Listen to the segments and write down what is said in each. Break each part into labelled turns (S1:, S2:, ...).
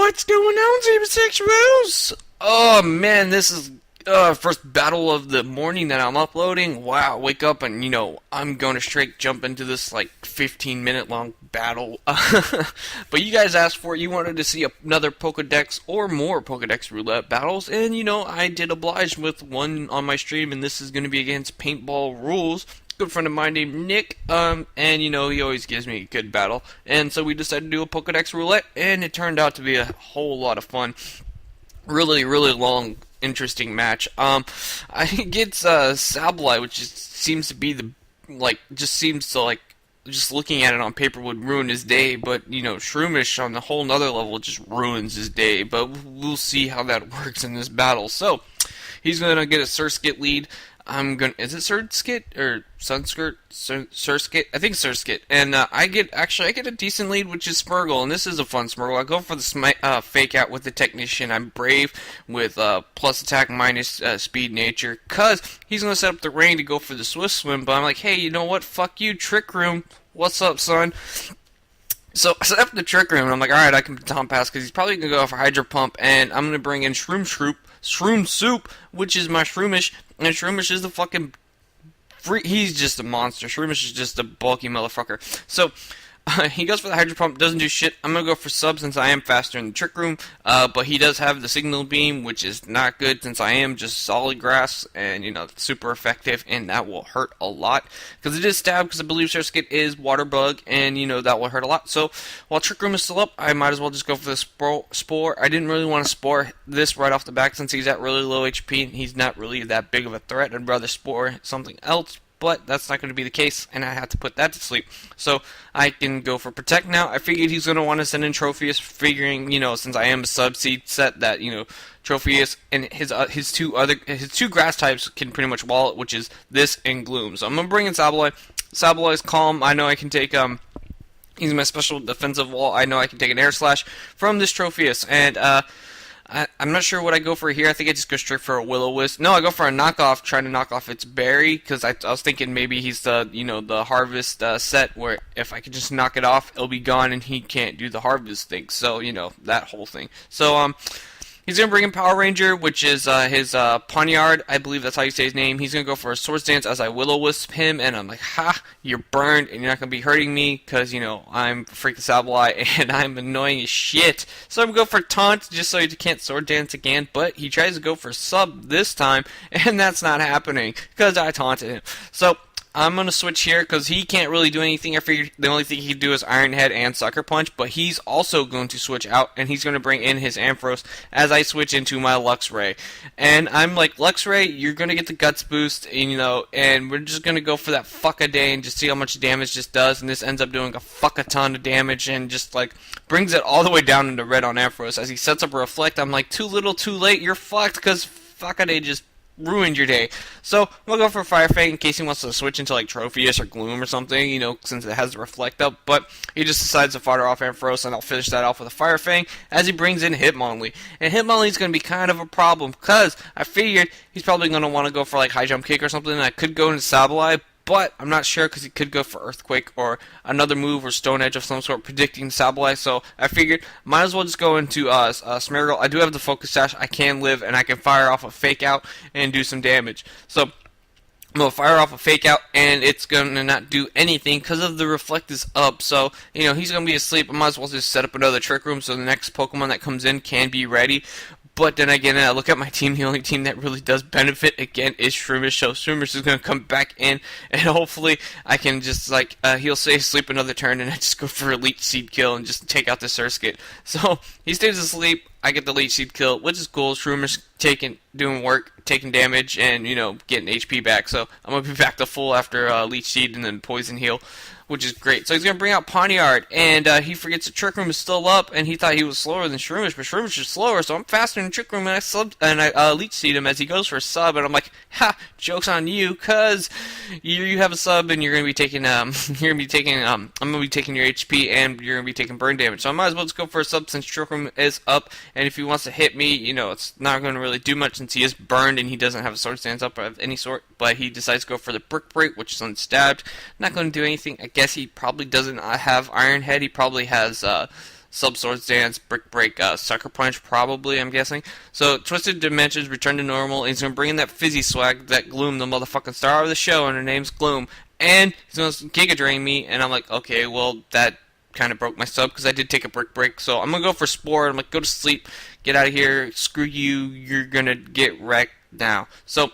S1: What's going on, Zebra Sexuals? Oh man, this is first battle of the morning that I'm uploading. Wow, wake up and I'm going to straight jump into this like 15-minute long battle. But you guys asked for it. You wanted to see another Pokedex or more Pokedex roulette battles, and I did oblige with one on my stream, and this is going to be against Paintballrulzzzz. Good friend of mine named Nick, and he always gives me a good battle, and so we decided to do a Pokedex roulette, and it turned out to be a whole lot of fun. Really, really long, interesting match. I think it's Sableye, which seems to be just looking at it on paper would ruin his day, but Shroomish on a whole nother level just ruins his day. But we'll see how that works in this battle. So he's gonna get a Surskit lead. Is it Surskit or Sunskirt? Surskit? I think Surskit. And I get a decent lead, which is Smurgle, and this is a fun Smurgle. I go for the fake out with the Technician. I'm brave with plus attack minus speed nature, cause he's gonna set up the rain to go for the Swift Swim. But I'm like, hey, you know what? Fuck you, Trick Room. What's up, son? So I set up the Trick Room, and I'm like, alright, I can Tom Pass, because he's probably going to go for Hydro Pump, and I'm going to bring in Shroom Soup, which is my Shroomish, and Shroomish is the fucking he's just a monster. Shroomish is just a bulky motherfucker. So he goes for the Hydro Pump, doesn't do shit. I'm going to go for Sub since I am faster in the Trick Room, but he does have the Signal Beam, which is not good since I am just Solid Grass, and, super effective, and that will hurt a lot, because it is Stab, because I believe Surskit is Water Bug, and, that will hurt a lot. So, while Trick Room is still up, I might as well just go for the Spore. I didn't really want to Spore this right off the back, since he's at really low HP, and he's not really that big of a threat. I'd rather Spore something else, but that's not going to be the case, and I have to put that to sleep. So I can go for Protect now. I figured he's going to want to send in Trophius, figuring, since I am a sub-seed set, that, Trophius and his two grass types can pretty much wall it, which is this and Gloom. So I'm going to bring in Sableye. Sableye is Calm. I know I can take, he's my special defensive wall. I know I can take an Air Slash from this Trophius, and, I'm not sure what I go for here. I think I just go straight for a Will-O-Wisp. No, I go for a knockoff, trying to knock off its berry, because I was thinking maybe he's the, the harvest set, where if I could just knock it off, it'll be gone, and he can't do the harvest thing. So, that whole thing. So, he's going to bring in Power Ranger, which is his Poniard. I believe that's how you say his name. He's going to go for a Swords Dance as I Will-O-Wisp him, and I'm like, ha, you're burned, and you're not going to be hurting me, because, I'm freaking Sableye, and I'm annoying as shit. So I'm going to go for Taunt, just so he can't Sword Dance again, but he tries to go for Sub this time, and that's not happening, because I taunted him. So I'm going to switch here because he can't really do anything. I figured the only thing he can do is Iron Head and Sucker Punch, but he's also going to switch out, and he's going to bring in his Ampharos as I switch into my Luxray. And I'm like, Luxray, you're going to get the Guts boost, and we're just going to go for that fuck a day and just see how much damage this does, and this ends up doing a fuck a ton of damage, and just like brings it all the way down into red on Ampharos. As he sets up a Reflect, I'm like, too little, too late, you're fucked, because fuck a day just ruined your day. So I'm gonna go for Fire Fang in case he wants to switch into like Trophius or Gloom or something, since it has the Reflect up, but he just decides to fire off Ampharos, and I'll finish that off with a Fire Fang as he brings in Hitmonlee. And Hitmonlee's gonna be kind of a problem, because I figured he's probably gonna want to go for like High Jump Kick or something, and I could go into Sableye, but I'm not sure, because he could go for Earthquake or another move or Stone Edge of some sort predicting Sableye. So I figured might as well just go into Smeargle. I do have the Focus Sash. I can live, and I can fire off a Fake Out and do some damage. So I'm going to fire off a Fake Out, and it's going to not do anything because of the Reflect is up. So, he's going to be asleep. I might as well just set up another Trick Room so the next Pokemon that comes in can be ready. But then again, I look at my team, the only team that really does benefit, again, is Shroomish. So Shroomish is going to come back in, and hopefully I can just, he'll say sleep another turn, and I just go for a Leech Seed kill and just take out the Surskit. So he stays asleep, I get the Leech Seed kill, which is cool. Shroomish doing work, taking damage, and, getting HP back. So I'm going to be back to full after Leech Seed and then Poison Heal, which is great. So he's going to bring out Poniard, and he forgets the Trick Room is still up, and he thought he was slower than Shroomish, but Shroomish is slower, so I'm faster than Trick Room, and I Leech Seed him as he goes for a Sub, and I'm like, ha, joke's on you, cause you have a Sub, and you're going to be taking, I'm going to be taking your HP, and you're going to be taking burn damage, so I might as well just go for a Sub since Trick Room is up, and if he wants to hit me, it's not going to really do much since he is burned, and he doesn't have a Sword Stance up of any sort, but he decides to go for the Brick Break, which is unstabbed. Not going to do anything. I guess he probably doesn't have Iron Head. He probably has Sub-Swords Dance, Brick Break, Sucker Punch, probably, I'm guessing. So, Twisted Dimensions, return to normal, and he's going to bring in that fizzy swag, that Gloom, the motherfucking star of the show, and her name's Gloom. And he's going to Giga Drain me, and I'm like, okay, well, that kind of broke my sub, because I did take a Brick Break, so I'm going to go for Spore. I'm like, go to sleep, get out of here, screw you, you're going to get wrecked now. So,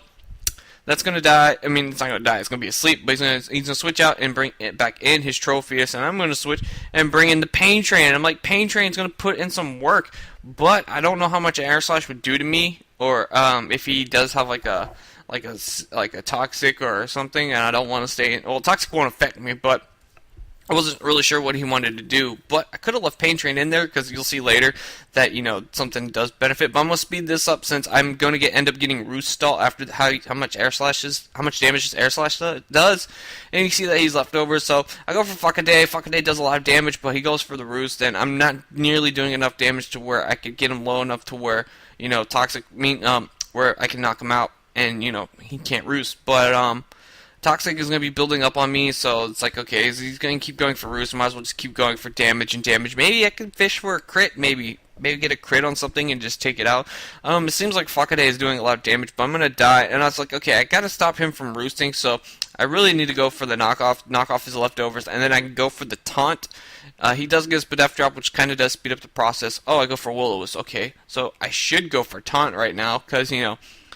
S1: that's gonna die. I mean, it's not gonna die. It's gonna be asleep. But he's gonna switch out and bring it back in his Trophius, and I'm gonna switch and bring in the Pain Train. I'm like, Pain Train's gonna put in some work, but I don't know how much Air Slash would do to me, or if he does have like a Toxic or something, and I don't want to stay in. Well, Toxic won't affect me, but I wasn't really sure what he wanted to do, but I could have left Pain Train in there, because you'll see later that, something does benefit. But I'm going to speed this up, since I'm going to end up getting Roost Stall after how much damage his Air Slash does. And you see that he's left over, so I go for Fuckaday. Fuckaday does a lot of damage, but he goes for the Roost, and I'm not nearly doing enough damage to where I could get him low enough to where, Toxic, where I can knock him out, and, he can't Roost. But, Toxic is going to be building up on me, so it's like, okay, he's going to keep going for Roost, I might as well just keep going for damage and damage. Maybe I can fish for a crit, maybe get a crit on something and just take it out. It seems like Fuckaday is doing a lot of damage, but I'm going to die, and I was like, okay, I got to stop him from roosting, so I really need to go for the knock off his leftovers, and then I can go for the taunt. He does get a Spadef drop, which kind of does speed up the process. Oh, I go for Will-O-Wisp, okay, so I should go for taunt right now, because,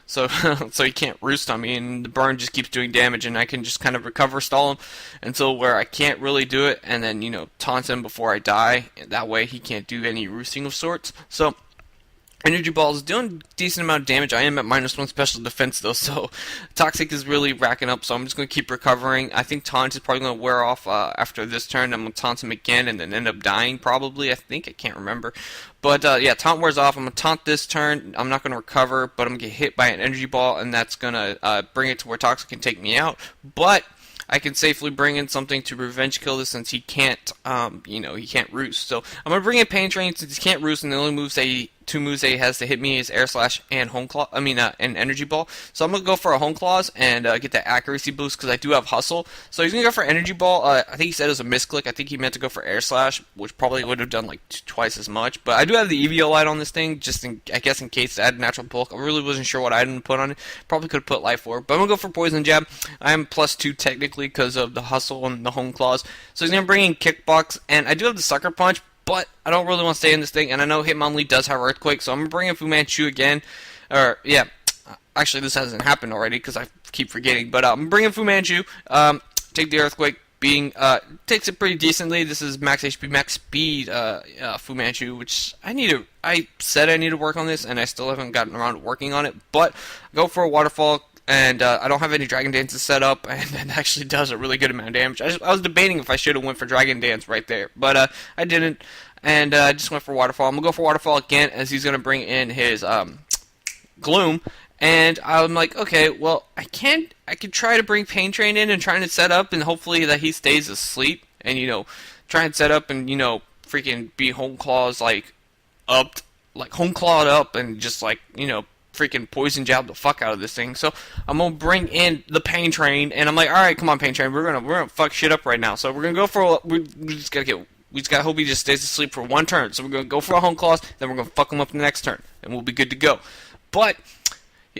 S1: so he can't roost on me, and the burn just keeps doing damage, and I can just kind of recover stall him until where I can't really do it, and then, taunt him before I die. That way he can't do any roosting of sorts. So, Energy Ball is doing a decent amount of damage. I am at -1 special defense, though, so Toxic is really racking up, so I'm just going to keep recovering. I think Taunt is probably going to wear off after this turn. I'm going to taunt him again and then end up dying, probably. I can't remember. But, yeah, Taunt wears off. I'm going to taunt this turn. I'm not going to recover, but I'm going to get hit by an Energy Ball, and that's going to bring it to where Toxic can take me out. But I can safely bring in something to revenge kill this, since he can't, he can't roost. So I'm gonna bring in Pain Train, since he can't roost, and the only two moves that he has to hit me is Air Slash and Home Claw. And Energy Ball. So I'm gonna go for a Home Claws and get that accuracy boost, because I do have Hustle. So he's gonna go for Energy Ball. I think he said it was a misclick. I think he meant to go for Air Slash, which probably would have done like twice as much. But I do have the EVO light on this thing, just I guess in case to add natural bulk. I really wasn't sure what item to put on it. Probably could have put Life Orb, but I'm gonna go for Poison Jab. I am +2 technically because of the Hustle and the Home Claws. So he's gonna bring in Kickbox, and I do have the Sucker Punch, but I don't really want to stay in this thing, and I know Hitmonlee does have Earthquake, so I'm going to bring in Fu Manchu again. Actually, this hasn't happened already, because I keep forgetting, but I'm bringing Fu Manchu, take the Earthquake, takes it pretty decently. This is max HP, max speed, Fu Manchu, which I said I need to work on this, and I still haven't gotten around to working on it, but go for a Waterfall. And I don't have any Dragon Dances set up, and it actually does a really good amount of damage. I was debating if I should have went for Dragon Dance right there, but I didn't, and I just went for Waterfall. I'm going to go for Waterfall again, as he's going to bring in his Gloom, and I'm like, okay, well, I could try to bring Pain Train in and trying to set up, and hopefully that he stays asleep, and, try and set up and, freaking be Home Claws, Home Clawed up, and just, freaking Poison Jab the fuck out of this thing. So I'm gonna bring in the Pain Train, and I'm like, all right, come on, Pain Train, we're gonna fuck shit up right now. So we're gonna go for we just gotta hope he just stays asleep for one turn. So we're gonna go for a Home Claws, then we're gonna fuck him up the next turn, and we'll be good to go. But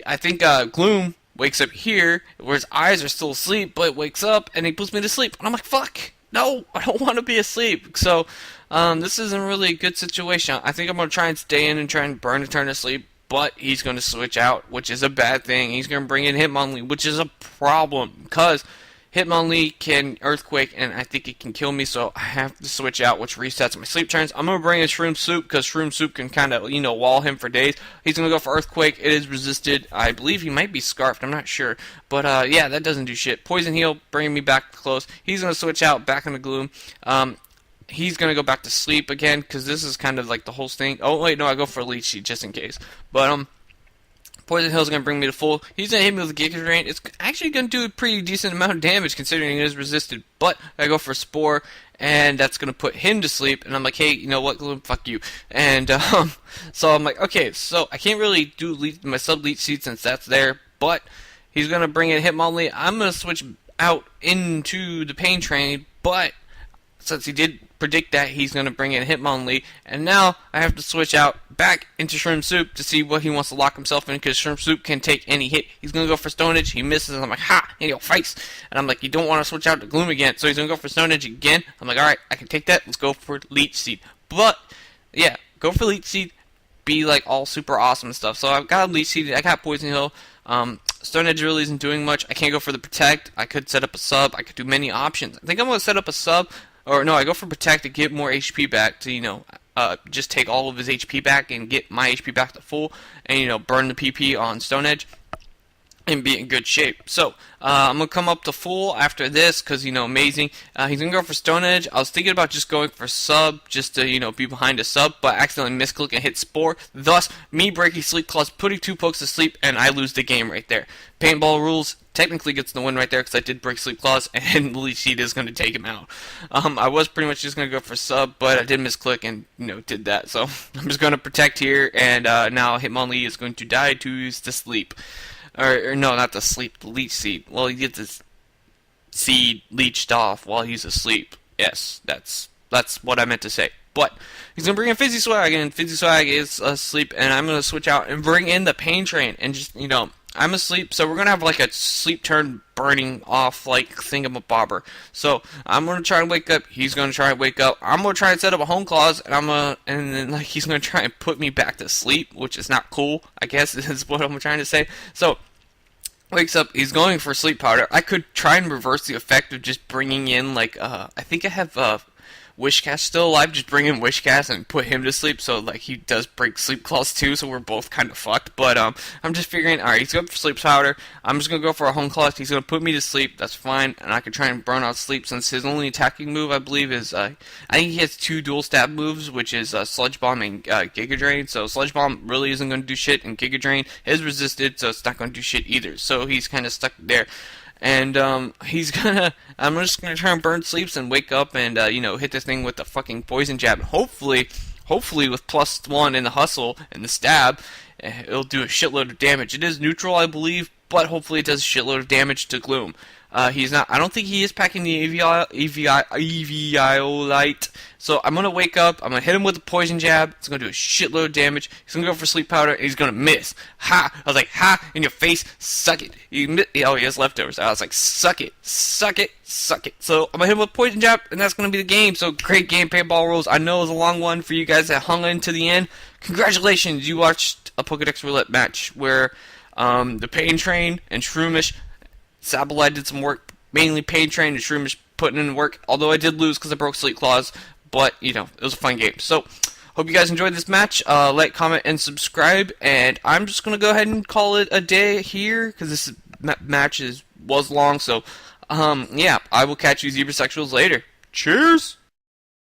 S1: I think Gloom wakes up here, where his eyes are still asleep, but wakes up and he puts me to sleep, and I'm like, fuck, no, I don't want to be asleep. So this isn't really a good situation. I think I'm gonna try and stay in and try and burn a turn to sleep. But he's going to switch out, which is a bad thing. He's going to bring in Hitmonlee, which is a problem, because Hitmonlee can Earthquake, and I think it can kill me, so I have to switch out, which resets my sleep turns. I'm going to bring in Shroom Soup, because Shroom Soup can kind of, wall him for days. He's going to go for Earthquake. It is resisted. I believe he might be Scarfed. I'm not sure. But, yeah, that doesn't do shit. Poison Heal, bringing me back close. He's going to switch out, back into Gloom. He's going to go back to sleep again, because this is kind of like the whole thing. Oh, wait, no, I go for a Leech Seed just in case. But, Poison Hill's going to bring me to full. He's going to hit me with a Giga Drain. It's actually going to do a pretty decent amount of damage, considering it is resisted. But I go for Spore, and that's going to put him to sleep. And I'm like, hey, you know what, Gloom, fuck you. And, so I'm like, okay, so I can't really do my sub-Leech Seed since that's there. But he's going to bring in Hitmonlee. I'm going to switch out into the Pain Train, but since he did predict that, he's going to bring in Hitmonlee, and now I have to switch out back into Shroom Soup to see what he wants to lock himself in, because Shroom Soup can take any hit. He's going to go for Stone Edge, he misses, and I'm like, ha, in your face, and I'm like, you don't want to switch out to Gloom again, so he's going to go for Stone Edge again. I'm like, alright, I can take that, let's go for Leech Seed. But, yeah, go for Leech Seed, be like all super awesome and stuff. So I've got Leech Seed, I got Poison Hill, Stone Edge really isn't doing much. I can't go for the Protect, I could set up a sub, I could do many options. I think I'm going to set up a sub, or no, I go for Protect to get more HP back to, you know, just take all of his HP back and get my HP back to full, and, you know, burn the PP on Stone Edge and be in good shape. So, I'm going to come up to full after this, because, you know, amazing. He's going to go for Stone Edge. I was thinking about just going for sub, just to, you know, be behind a sub, but I accidentally misclick and hit Spore. Thus, me breaking Sleep Claws, putting 2 pokes to sleep, and I lose the game right there. Paintballrulzzzz technically gets the win right there, because I did break Sleep Claws, and Leech Seed is going to take him out. I was pretty much just going to go for sub, but I did misclick and, you know, did that. So, I'm just going to Protect here, and now Hitmonlee is going to die to sleep. Or no, not the sleep, the Leech Seed. Well, he gets his seed leeched off while he's asleep. Yes, that's what I meant to say. But he's going to bring in Fizzy Swag, and Fizzy Swag is asleep, and I'm going to switch out and bring in the Pain Train, and just, you know, I'm asleep, so we're going to have like a sleep turn burning off like thingamabobber. So I'm going to try and wake up, he's going to try and wake up, I'm going to try and set up a Home Claws, and then like he's going to try and put me back to sleep, which is not cool, I guess is what I'm trying to say. So wakes up, he's going for Sleep Powder. I could try and reverse the effect of just bringing in like, I think I have Wishcast still alive, just bring in Wishcast and put him to sleep, so like he does break Sleep Claws too, so we're both kind of fucked. But I'm just figuring, alright, he's going for Sleep Powder, I'm just going to go for a Home Claws, he's going to put me to sleep, that's fine, and I can try and burn out sleep, since his only attacking move, I believe, is, I think he has 2 dual stab moves, which is Sludge Bomb and Giga Drain. So Sludge Bomb really isn't going to do shit, and Giga Drain is resisted, so it's not going to do shit either, so he's kind of stuck there. And, I'm just gonna try and burn sleeps and wake up and, you know, hit this thing with the fucking Poison Jab. And hopefully with +1 in the Hustle and the Stab, it'll do a shitload of damage. It is neutral, I believe, but hopefully it does a shitload of damage to Gloom. He's not, I don't think he is packing the Eviolite. So I'm going to wake up, I'm going to hit him with the Poison Jab, it's going to do a shitload of damage, he's going to go for Sleep Powder, and he's going to miss. Ha! I was like, ha! In your face, suck it. Oh, he has leftovers. I was like, suck it, suck it, suck it. So I'm going to hit him with Poison Jab, and that's going to be the game. So great game, Paintballrulzzzz. I know it was a long one for you guys that hung in to the end. Congratulations, you watched a Pokedex Roulette match where the Pain Train and Shroomish, Sableye did some work, mainly Pain Train and Shroomish putting in work, although I did lose because I broke Sleep Claws, but, you know, it was a fun game. So, hope you guys enjoyed this match. Like, comment, and subscribe, and I'm just going to go ahead and call it a day here, because this match was long, so, yeah, I will catch you Zebra Sexuals later. Cheers!